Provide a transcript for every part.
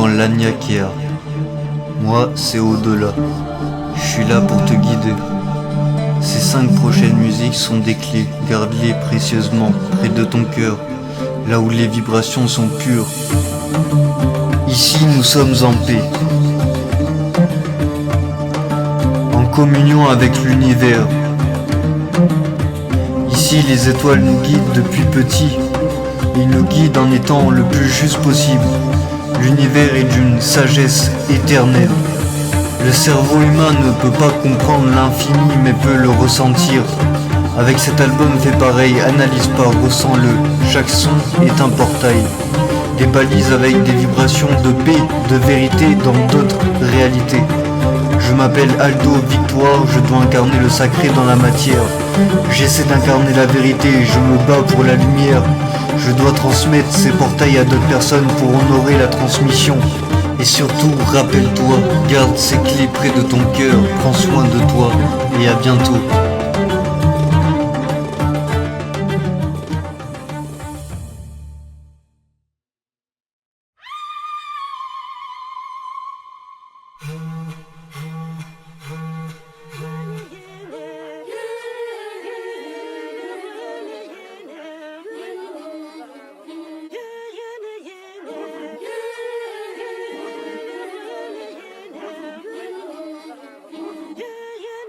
dans l'Agnaquea. Moi, c'est au-delà. Je suis là pour te guider. Ces 5 prochaines musiques sont des clés. Garde-les précieusement près de ton cœur, là où les vibrations sont pures. Ici, nous sommes en paix, en communion avec l'univers. Ici, les étoiles nous guident depuis petit. Ils nous guident en étant le plus juste possible. L'univers est d'une sagesse éternelle. Le cerveau humain ne peut pas comprendre l'infini mais peut le ressentir. Avec cet album fait pareil, analyse pas, ressens-le. Chaque son est un portail. Des balises avec des vibrations de paix, de vérité dans d'autres réalités. Je m'appelle Aldo Victoire, je dois incarner le sacré dans la matière. J'essaie d'incarner la vérité, je me bats pour la lumière. Je dois transmettre ces portails à d'autres personnes pour honorer la transmission. Et surtout, rappelle-toi, garde ces clés près de ton cœur, prends soin de toi et à bientôt.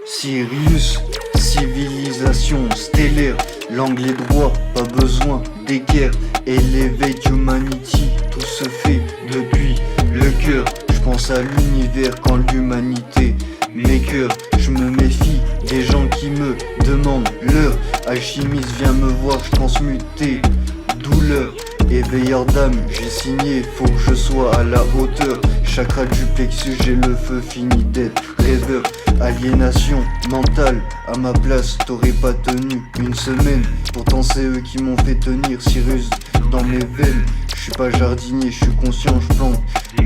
Sirius, civilisation stellaire, l'angle est droit, pas besoin d'équerre. Elevate humanity, tout se fait depuis le cœur. Je pense à l'univers quand l'humanité m'écœure. Je me méfie des gens qui me demandent l'heure. Alchimiste viens me voir, je transmute tes douleurs. Éveilleur d'âme, j'ai signé, faut que je sois à la hauteur. Chakra du plexus, j'ai le feu, fini d'être rêveur. Aliénation mentale, à ma place, t'aurais pas tenu une semaine. Pourtant c'est eux qui m'ont fait tenir Cyrus dans mes veines. Je suis pas jardinier, je suis conscient, je plante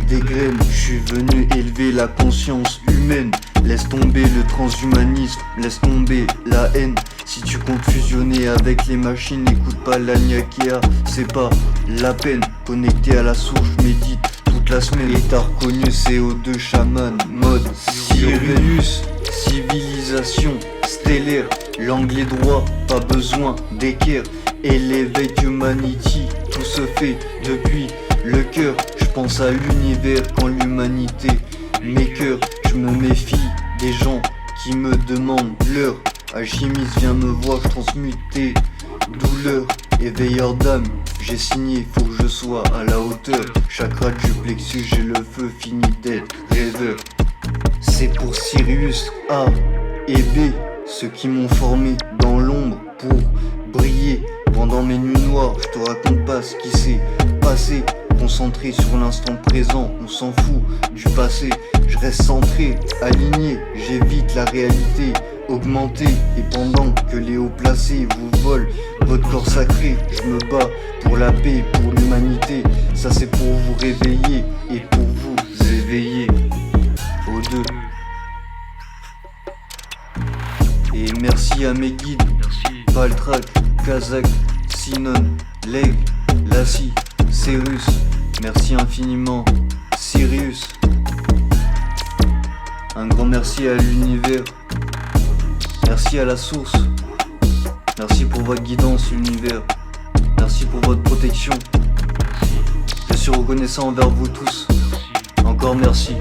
des graines. Je suis venu élever la conscience humaine. Laisse tomber le transhumanisme, laisse tomber la haine. Si tu comptes fusionner avec les machines, n'écoute pas l'Agnaquea, c'est pas la peine. Connecté à la source, je médite toute la semaine. Et t'as reconnu CO2 chaman, mode Sirius, civilisation stellaire, l'angle est droit, pas besoin d'équerre. Elevate humanity, tout se fait depuis le cœur. Je pense à l'univers quand l'humanité m'écœure. Je me méfie des gens qui me demandent l'heure. Alchimiste viens me voir, je transmute tes douleurs. Éveilleur d'âme, j'ai signé, faut que je sois à la hauteur. Chakra du plexus, j'ai le feu, fini d'être rêveur. C'est pour Sirius A et B, ceux qui m'ont formé dans l'ombre pour briller. Pendant mes nuits noires, je te raconte pas ce qui s'est passé. Concentré sur l'instant présent, on s'en fout du passé. Je reste centré, aligné, j'évite la réalité augmentée. Et pendant que les hauts placés vous volent votre corps sacré, je me bats pour la paix, pour l'humanité. Ça c'est pour vous réveiller et pour vous éveiller aux deux. Et merci à mes guides, Baltrac, Kazakh, Sinon, Leg, Lassie, Cyrus. Merci infiniment, Sirius. Un grand merci à l'univers. Merci à la source. Merci pour votre guidance, l'univers. Merci pour votre protection. Je suis reconnaissant envers vous tous. Encore merci.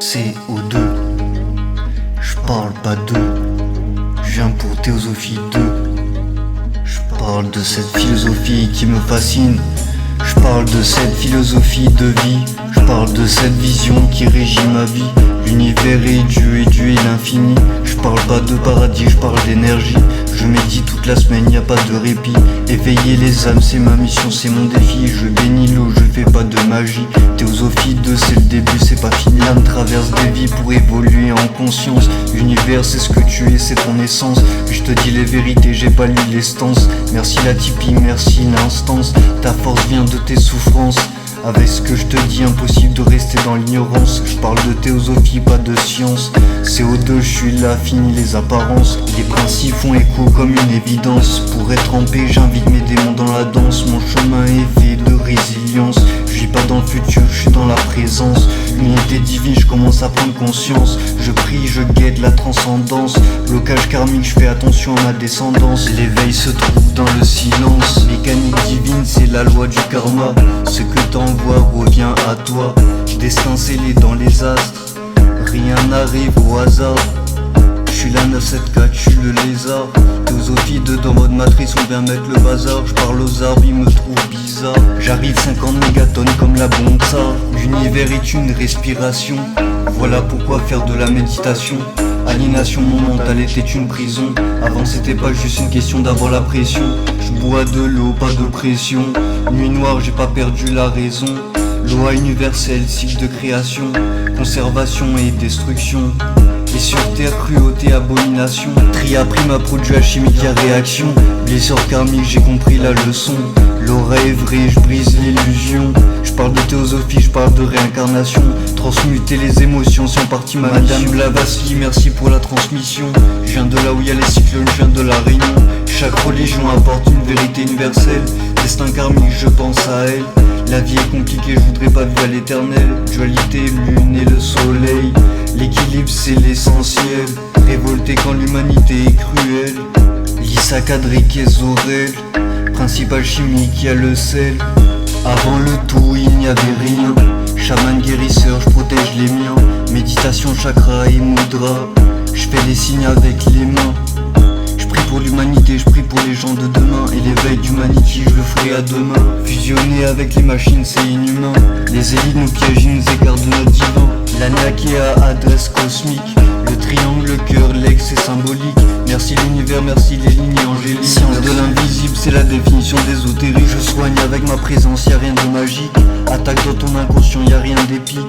CO2, je parle pas d'eux, je viens pour théosophie 2. Je parle de cette philosophie qui me fascine, je parle de cette philosophie de vie, je parle de cette vision qui régit ma vie. L'univers est Dieu et Dieu est l'infini. Je parle pas de paradis, je parle d'énergie. Je médite toute la semaine, y a pas de répit. Éveiller les âmes, c'est ma mission, c'est mon défi. Je bénis l'eau, je fais pas de magie. Théosophie 2, c'est le début, c'est pas fini. L'âme traverse des vies pour évoluer en conscience. L'univers, c'est ce que tu es, c'est ton essence. Puis je te dis les vérités, j'ai pas lu les stances. Merci la Tipeee, merci l'instance. Ta force vient de tes souffrances. Avec ce que je te dis, impossible de rester dans l'ignorance. Je parle de théosophie, pas de science. CO2, je suis là, fini les apparences. Les principes font écho comme une évidence. Pour être en paix, j'invite mes démons dans la danse. Mon chemin est fait de résilience. Je vis pas dans le futur, je suis dans la présence. L'unité divine, je commence à prendre conscience. Je prie, je guette la transcendance. Blocage karmique, je fais attention à ma descendance. L'éveil se trouve dans le silence. Mécanique divine, c'est la loi du karma. Ce que t'envoies revient à toi. Destin scellé dans les astres. Rien n'arrive au hasard. Je suis la 974, je suis le lézard. Théosophie 2 dans mode matrice, on vient mettre le bazar. Je parle aux arbres, ils me trouvent bizarre. J'arrive 50 mégatonnes comme la bonza. L'univers est une respiration. Voilà pourquoi faire de la méditation. Aliénation, mon mental était une prison. Avant c'était pas juste une question d'avoir la pression. Je bois de l'eau, pas de pression. Nuit noire, j'ai pas perdu la raison. Loi universelle, cycle de création. Conservation et destruction. Et sur terre, cruauté, abomination. Tri a pris ma produit alchimique à réaction. Blessure karmique, j'ai compris la leçon. L'aura est vraie, je brise l'illusion. Je parle de théosophie, je parle de réincarnation. Transmuter les émotions, c'est en partie ma mission. Madame Blavatsky, merci pour la transmission. Je viens de là où il y a les cyclones, je viens de la Réunion. Chaque religion apporte une vérité universelle. Destin karmique, je pense à elle. La vie est compliquée, je voudrais pas vivre à l'éternel. Dualité, lune et le soleil. L'équilibre c'est l'essentiel. Révolté quand l'humanité est cruelle. Lissa cadré Kézorel. Principal chimique, y'a le sel. Avant le tout il n'y avait rien. Chaman guérisseur, je protège les miens. Méditation, chakra et mudra. Je fais des signes avec les mains. Je prie pour l'humanité, je prie pour les gens de demain. Et l'éveil d'humanité, je le ferai à demain. Fusionner avec les machines, c'est inhumain. Les élites nous piègent, ils nous écartent de notre divin. L'Anya qui a adresse cosmique. Le triangle, le cœur, l'ex, c'est symbolique. Merci l'univers, merci les lignes angéliques. Science de l'invisible, c'est la définition d'ésotérique. Je soigne avec ma présence, y'a rien de magique. Attaque dans ton inconscient, y'a rien d'épique.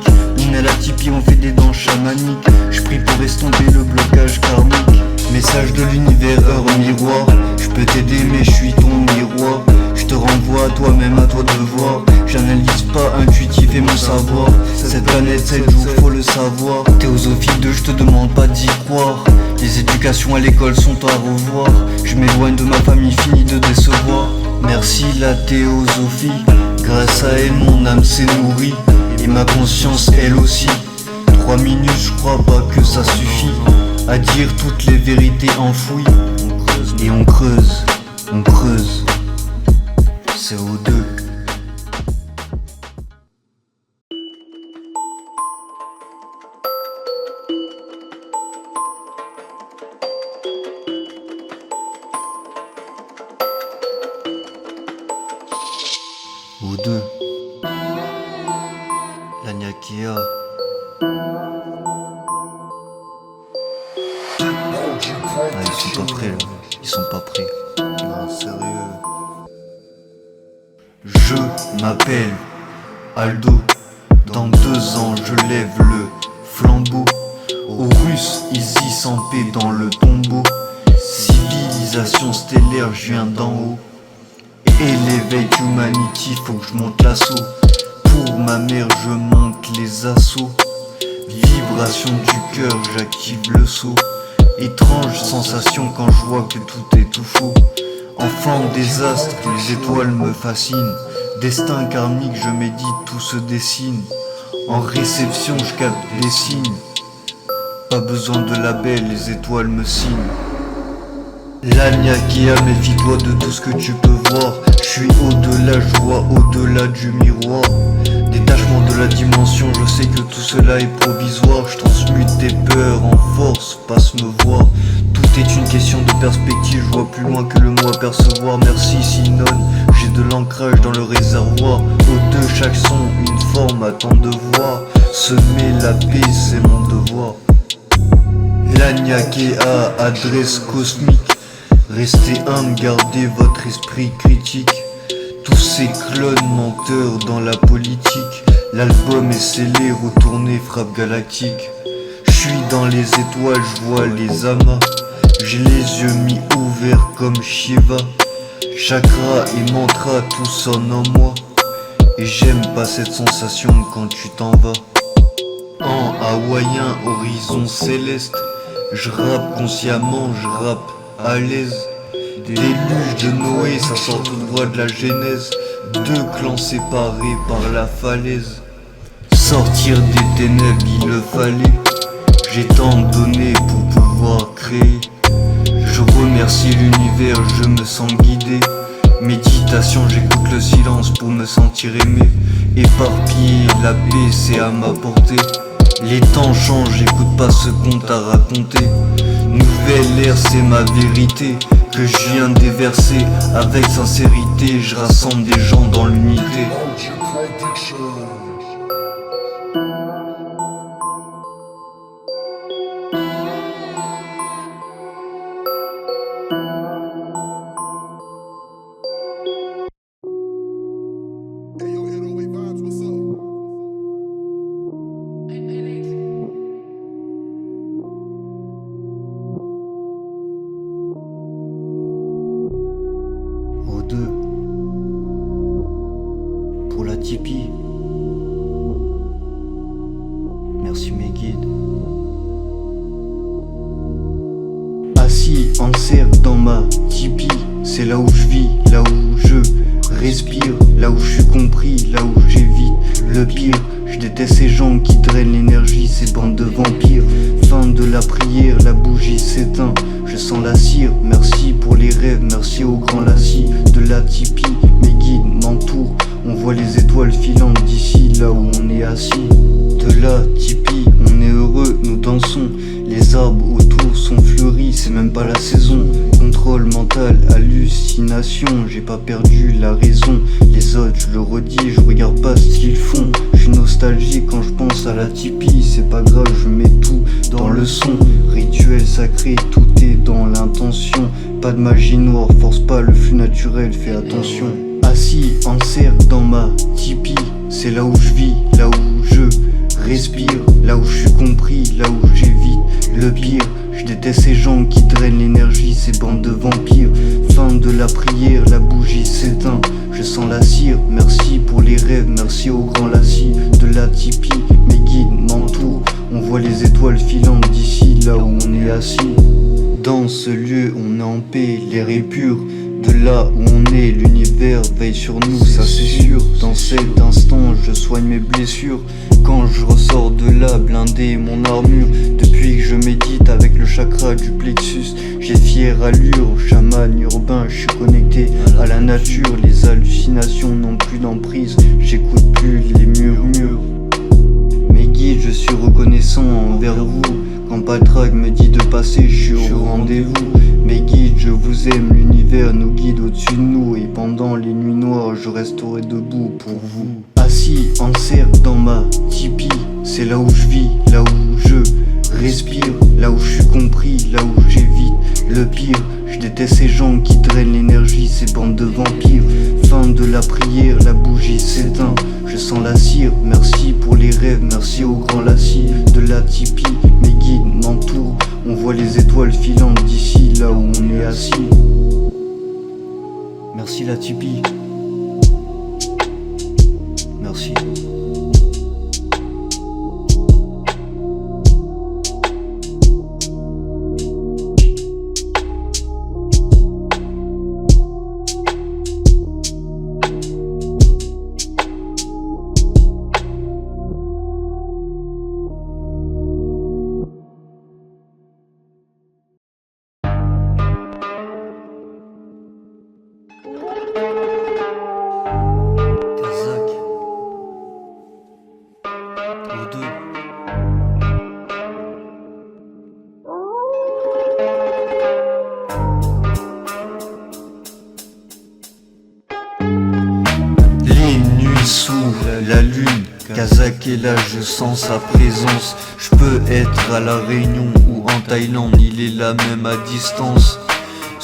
On est la Tipeee, on fait des danses chamaniques. Je prie pour estomper le blocage karmique. Message de l'univers, heure miroir. Je peux t'aider mais je suis ton miroir. Je te renvoie à toi-même, à toi de voir. J'analyse pas, intuitif et mon savoir. Cette planète, 7 jours, faut le savoir. Théosophie 2, je te demande pas d'y croire. Les éducations à l'école sont à revoir. Je m'éloigne de ma famille, fini de décevoir. Merci la théosophie. Grâce à elle, mon âme s'est nourrie. Et ma conscience, elle aussi. 3 minutes, je crois pas que ça suffit à dire toutes les vérités enfouies. Et on creuse, on creuse. CO2. O2. L'Anya Kea. Ah, ils sont pas prêts là, ils sont pas prêts. Non, sérieux. Je m'appelle Aldo. Dans 2 ans, je lève le flambeau. Aux Russes, ils y sont en paix dans le tombeau. Civilisation stellaire, je viens d'en haut. Et l'éveil d'humanity, faut que je monte l'assaut. Pour ma mère, je monte les assauts. Vibration du cœur, j'active le saut. Étrange sensation quand je vois que tout est tout faux. Enfant des astres, les étoiles me fascinent. Destin karmique, je médite, tout se dessine. En réception, je capte des signes. Pas besoin de label, les étoiles me signent. L'Anya Kea, méfie-toi de tout ce que tu peux voir. Je suis au-delà, je vois au-delà du miroir. Détachement de la dimension, je sais que tout cela est provisoire. Je transmute tes peurs en force, passe me voir. Tout est une question de perspective, je vois plus loin que le mot apercevoir. Merci Sinon, j'ai de l'ancrage dans le réservoir. O2, chaque son, une forme, attend de voir. Semer la paix, c'est mon devoir. L'Anya Kea, adresse cosmique. Restez humble, gardez votre esprit critique. Tous ces clones menteurs dans la politique. L'album est scellé, retourné, frappe galactique. Je suis dans les étoiles, je vois les amas. J'ai les yeux mi-ouverts comme Shiva. Chakra et mantra, tout sonne en moi. Et j'aime pas cette sensation quand tu t'en vas. En hawaïen, horizon céleste. Je rappe consciemment, je rappe à l'aise. Déluge de Noé, ça sort tout droit de la Genèse. Deux clans séparés par la falaise. Sortir des ténèbres, il le fallait. J'ai tant donné pour pouvoir créer. Je remercie l'univers, je me sens guidé. Méditation, j'écoute le silence pour me sentir aimé. Éparpillé, la paix c'est à ma portée. Les temps changent, j'écoute pas ce conte à raconter. Nouvelle ère, c'est ma vérité que je viens de déverser. Avec sincérité, je rassemble des gens dans l'unité. Pour la Tipeee. Merci mes guides. Assis en cercle dans ma Tipeee, c'est là où je vis, là où je respire, là où je suis compris, là où j'évite le pire. Je déteste ces gens qui drainent l'énergie, ces bandes de vampires. Fin de la prière, la bougie s'éteint. Je sens la cire, merci pour les rêves, merci au grand lacis de la Tipeee. Mes guides m'entourent, on voit les étoiles filantes d'ici, là où on est assis. De la Tipeee, on est heureux, nous dansons. Les arbres autour sont fleuris, c'est même pas la saison. Contrôle mental, hallucination, j'ai pas perdu la raison. Les autres, je le redis, je regarde pas ce qu'ils font. Je suis nostalgique quand je pense à la Tipeee, c'est pas grave, je mets tout dans le son. Rituel sacré, tout est dans l'intention. Pas de magie noire, force pas le flux naturel, fais attention. Assis en cercle dans ma Tipeee, c'est là où je vis, là où je respire, là où je suis compris, là où j'évite le pire. Je déteste ces gens qui drainent l'énergie, ces bandes de vampires. Fin de la prière, la bougie s'éteint. Je sens la cire, merci pour les rêves, merci au grand lacis de la Tipeee. Mes guides m'entourent, on voit les étoiles filantes d'ici, là où on est assis. Dans ce lieu, on est en paix, l'air est pur. De là où on est, l'univers veille sur nous, ça c'est sûr. Dans cet instant, je soigne mes blessures. Quand je ressors de là, blindé mon armure. Depuis que je médite avec le chakra du plexus, j'ai fière allure, chaman urbain, je suis connecté à la nature. Les hallucinations n'ont plus d'emprise, j'écoute plus les murmures. Mes guides, je suis reconnaissant envers vous. Quand Patraque me dit de passer, je suis au rendez-vous. Mes guides, je vous aime, l'univers nous guide au-dessus de nous. Et pendant les nuits noires, je resterai debout pour vous. Assis en cercle dans ma Tipeee, c'est là où je vis, là où je respire, là où je suis compris, là où j'évite le pire. Je déteste ces gens qui drainent l'énergie, ces bandes de vampires. Fin de la prière, la bougie s'éteint. Je sens la cire, merci pour les rêves, merci au grand lacis de la Tipeee. Mes guides m'entourent, on voit les étoiles filantes d'ici, là où on est assis. Merci la Tipeee. Merci. Sous la lune, Kazakh est là, je sens sa présence. Je peux être à la Réunion ou en Thaïlande, il est là même à distance.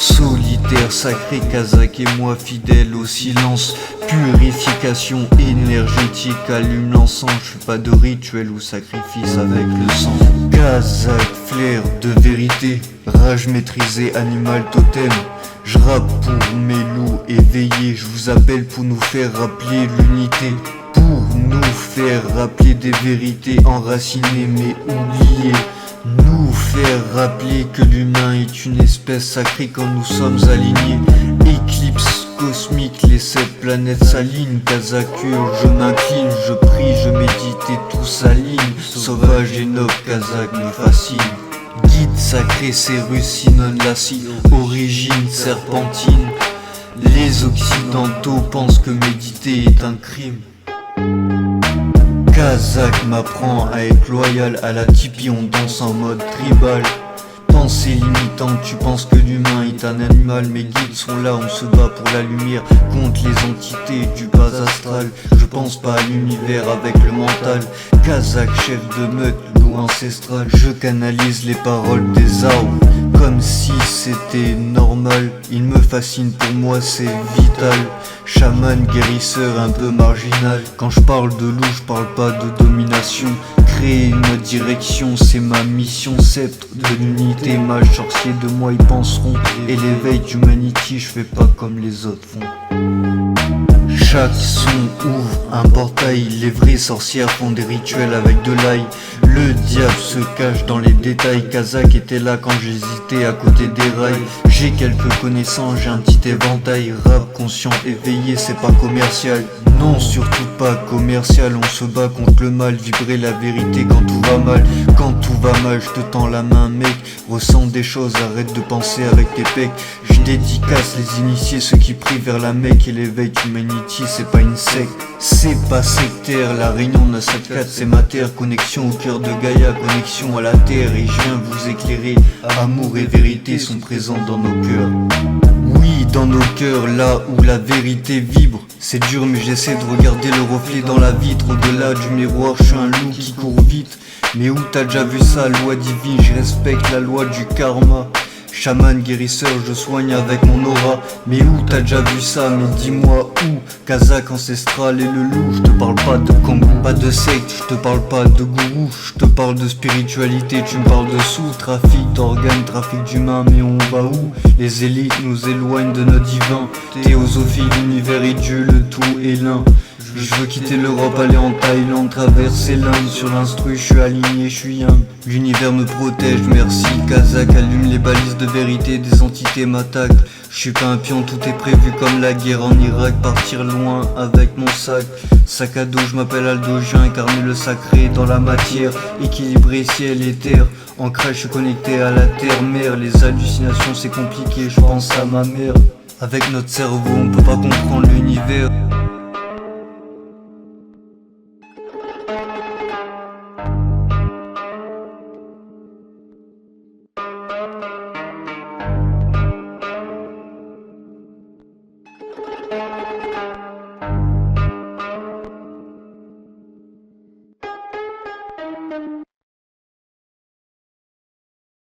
Solitaire, sacré, Kazakh et moi fidèle au silence. Purification énergétique, allume l'encens. Je fais pas de rituel ou sacrifice avec le sang. Kazakh, flair de vérité, rage maîtrisée, animal totem. Je rappe pour mes loups éveillés. Je vous appelle pour nous faire rappeler l'unité, pour nous faire rappeler des vérités enracinées mais oubliées. Nous faire rappeler que l'humain est une espèce sacrée quand nous sommes alignés. Éclipse cosmique, les 7 planètes s'alignent. Kazakure, je m'incline, je prie, je médite et tout s'aligne. Sauvage et noble, Kazakh me fascine. Guide sacré, Cérus, Sinon, Lassie, origine serpentine. Les occidentaux pensent que méditer est un crime. Kazakh m'apprend à être loyal, à la Tipeee on danse en mode tribal. Pensée limitante, tu penses que l'humain est un animal. Mes guides sont là, on se bat pour la lumière, contre les entités du bas astral. Je pense pas à l'univers avec le mental. Kazakh, chef de meute, loup ancestral. Je canalise les paroles des arbres, comme si c'était normal. Il me fascine, pour moi c'est vital. Chaman, guérisseur, un peu marginal. Quand je parle de loup, je parle pas de domination. Créer une direction, c'est ma mission. Sceptre de l'unité, mage sorcier de moi ils penseront. Et l'éveil d'humanity, je fais pas comme les autres font. Chaque son ouvre un portail, les vraies sorcières font des rituels avec de l'ail. Le diable se cache dans les détails. Kazakh était là quand j'hésitais à côté des rails. J'ai quelques connaissances, j'ai un petit éventail. Rap conscient, éveillé, c'est pas commercial. Non, surtout pas commercial, on se bat contre le mal. Vibrer la vérité quand tout va mal. Quand tout va mal, je te tends la main mec. Ressens des choses, arrête de penser avec tes pecs. Je dédicace les initiés, ceux qui prient vers la Mecque. Et l'éveil d'humanity, c'est pas une secte, c'est pas sectaire. La réunion de 7-4, c'est ma terre. Connexion au cœur de Gaïa, connexion à la terre. Et je viens vous éclairer, amour et vérité sont présents dans nos cœurs. Oui, dans nos cœurs, là où la vérité vibre. C'est dur mais j'essaie de regarder le reflet dans la vitre. Au-delà du miroir, je suis un loup qui court vite. Mais où t'as déjà vu ça, loi divine? Je respecte la loi du karma. Chaman, guérisseur, je soigne avec mon aura. Mais où t'as déjà vu ça? Mais dis-moi où? Kazakh ancestral et le loup. Je te parle pas de Congo, pas de secte. Je te parle pas de gourou. Je te parle de spiritualité, tu me parles de sous. Trafic d'organes, trafic d'humains, mais on va où? Les élites nous éloignent de notre divin. Théosophie, l'univers et Dieu, le tout est l'un. Je veux quitter l'Europe, aller en Thaïlande, traverser l'Inde. Sur l'instru, je suis aligné, je suis humble. L'univers me protège, merci. Kazakh allume les balises de vérité, des entités m'attaquent. Je suis pas un pion, tout est prévu comme la guerre en Irak. Partir loin avec mon sac. Sac à dos, je m'appelle Aldo, j'ai incarné le sacré dans la matière. Équilibré ciel et terre. Ancrage, je suis connecté à la terre-mère. Les hallucinations c'est compliqué, je pense à ma mère. Avec notre cerveau, on peut pas comprendre l'univers.